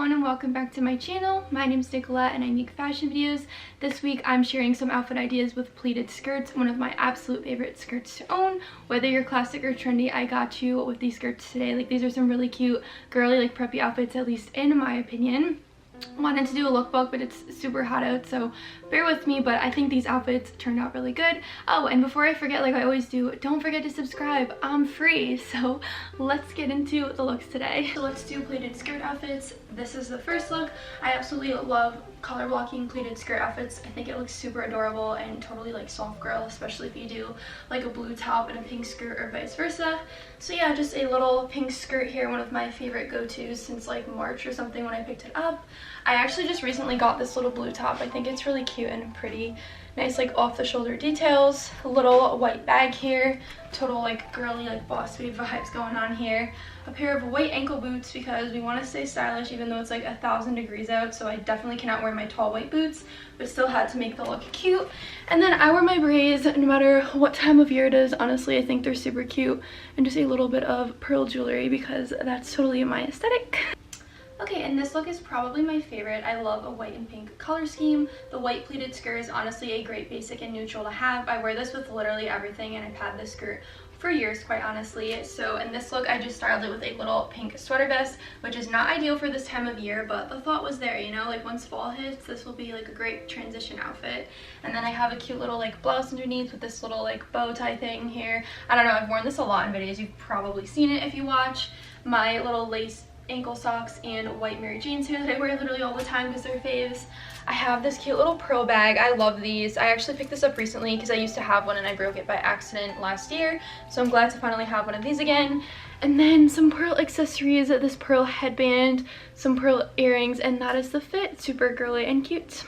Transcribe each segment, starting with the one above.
everyone and welcome back to my channel. My name is Nicolette and I make fashion videos. This week I'm sharing some outfit ideas with pleated skirts, one of my absolute favorite skirts to own. Whether you're classic or trendy, I got you with these skirts today. Like, these are some really cute, girly, like preppy outfits, at least in my opinion. Wanted to do a lookbook, but it's super hot out, so bear with me, but I think these outfits turned out really good. Oh, and before I forget, like I always do, don't forget to subscribe. I'm free. So let's get into the looks today. So let's do pleated skirt outfits. This is the first look. I absolutely love color blocking pleated skirt outfits. I think it looks super adorable and totally like soft girl, especially if you do like a blue top and a pink skirt or vice versa. So yeah, just a little pink skirt here, one of my favorite go-tos since like March or something when I picked it up. I actually just recently got this little blue top. I think it's really cute and pretty. Nice like off the shoulder details. A little white bag here. Total like girly, like boss babe vibes going on here. A pair of white ankle boots because we want to stay stylish even though it's like 1,000 degrees out, so I definitely cannot wear my tall white boots, but still had to make the look cute. And then I wear my braids no matter what time of year it is. Honestly, I think they're super cute. And just a little bit of pearl jewelry because that's totally my aesthetic. Okay, and this look is probably my favorite. I love a white and pink color scheme. The white pleated skirt is honestly a great basic and neutral to have. I wear this with literally everything, and I've had this skirt for years, quite honestly. So in this look, I just styled it with a little pink sweater vest, which is not ideal for this time of year, but the thought was there, you know, like once fall hits, this will be like a great transition outfit. And then I have a cute little like blouse underneath with this little like bow tie thing here. I don't know, I've worn this a lot in videos. You've probably seen it if you watch. My little lace ankle socks and white Mary Janes here that I wear literally all the time because they're faves. I have this cute little pearl bag. I love these. I actually picked this up recently because I used to have one and I broke it by accident last year, so I'm glad to finally have one of these again. And then some pearl accessories, this pearl headband, some pearl earrings, and that is the fit. Super girly and cute.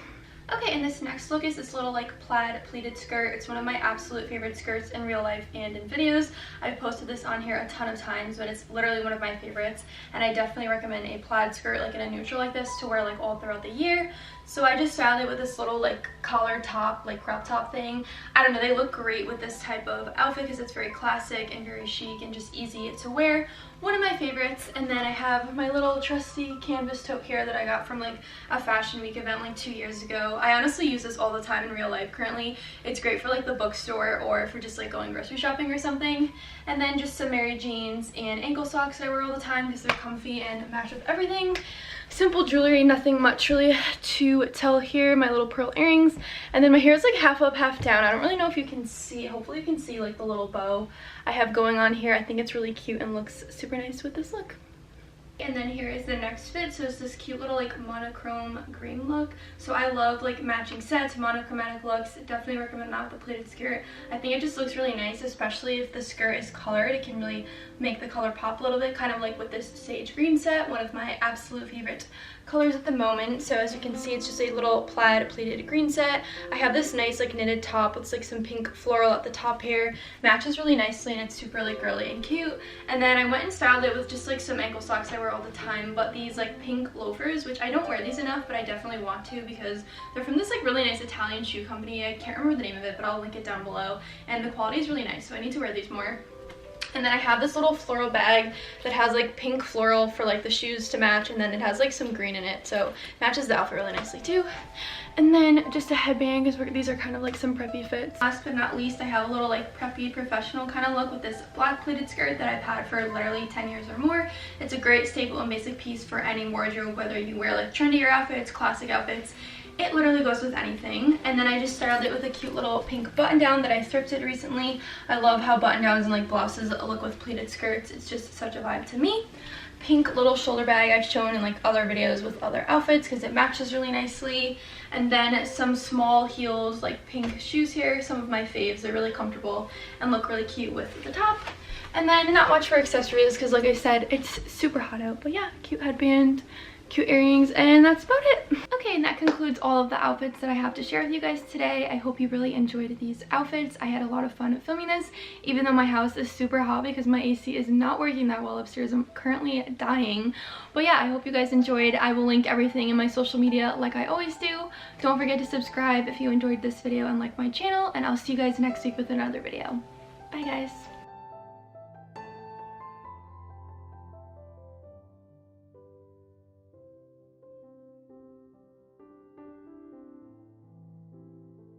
Okay, and this next look is this little like plaid pleated skirt. It's one of my absolute favorite skirts in real life and in videos. I've posted this on here a ton of times, but it's literally one of my favorites, and I definitely recommend a plaid skirt like in a neutral like this to wear like all throughout the year. So I just styled it with this little like collar top, like crop top thing. I don't know, they look great with this type of outfit because it's very classic and very chic and just easy to wear. One of my favorites. And then I have my little trusty canvas tote here that I got from like a fashion week event like 2 years ago. I honestly use this all the time in real life currently. It's great for like the bookstore or if we're just like going grocery shopping or something. And then just some Mary Janes and ankle socks I wear all the time because they're comfy and match with everything. Simple jewelry, nothing much really to tell here. My little pearl earrings, and then my hair is like half up, half down. I don't really know if you can see. Hopefully you can see like the little bow I have going on here. I think it's really cute and looks super nice with this look. And then here is the next fit. So it's this cute little like monochrome green look. So I love like matching sets, monochromatic looks. Definitely recommend that with the pleated skirt. I think it just looks really nice, especially if the skirt is colored. It can really make the color pop a little bit, kind of like with this sage green set, one of my absolute favorite colors at the moment. So as you can see, it's just a little plaid pleated green set. I have this nice like knitted top with like some pink floral at the top here. Matches really nicely and it's super like girly and cute. And then I went and styled it with just like some ankle socks I wear all the time, but these like pink loafers, which I don't wear these enough, but I definitely want to because they're from this like really nice Italian shoe company. I can't remember the name of it, but I'll link it down below, and the quality is really nice, so I need to wear these more. And then I have this little floral bag that has like pink floral for like the shoes to match, and then it has like some green in it, so it matches the outfit really nicely too. And then just a headband because these are kind of like some preppy fits. Last but not least, I have a little like preppy professional kind of look with this black pleated skirt that I've had for literally 10 years or more. It's a great staple and basic piece for any wardrobe, whether you wear like trendier outfits, classic outfits. It literally goes with anything. And then I just styled it with a cute little pink button down that I thrifted recently. I love how button downs and like blouses look with pleated skirts. It's just such a vibe to me. Pink little shoulder bag I've shown in like other videos with other outfits because it matches really nicely. And then some small heels, like pink shoes here, some of my faves. They're really comfortable and look really cute with the top. And then not much for accessories because like I said, it's super hot out. But yeah, cute headband, cute earrings, and that's about it. Okay, and that concludes all of the outfits that I have to share with you guys today. I hope you really enjoyed these outfits. I had a lot of fun filming this, even though my house is super hot because my AC is not working that well upstairs. I'm currently dying. But yeah, I hope you guys enjoyed. I will link everything in my social media like I always do. Don't forget to subscribe if you enjoyed this video and like my channel, and I'll see you guys next week with another video. Bye guys.